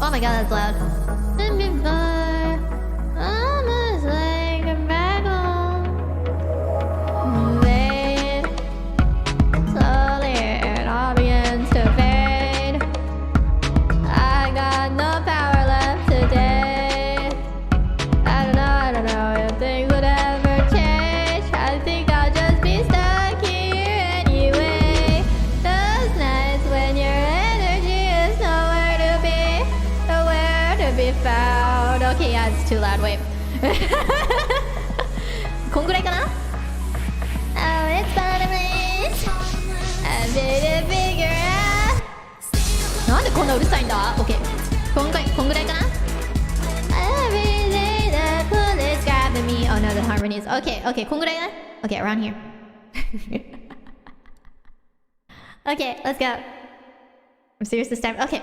Oh my god, that's loud. Almost like a back home. Wait, slowly it all begins to fade. I got no power left today. I don't know if things would ever change. I think I'll just be stuck here anyway. Those nights when your energy is nowhere to be found. Okay, yeah, it's too loud. Wait. こんぐらいかな? Oh, it's bottomless. I'm ready to figure out. なんでこんなうるさいんだ? Okay. こんぐらいかな? Every day the pull is grabbing me. Oh no, the harmonies. Okay, okay. こんぐらいかな? Okay, around here. Okay, let's go. I'm serious this time. Okay.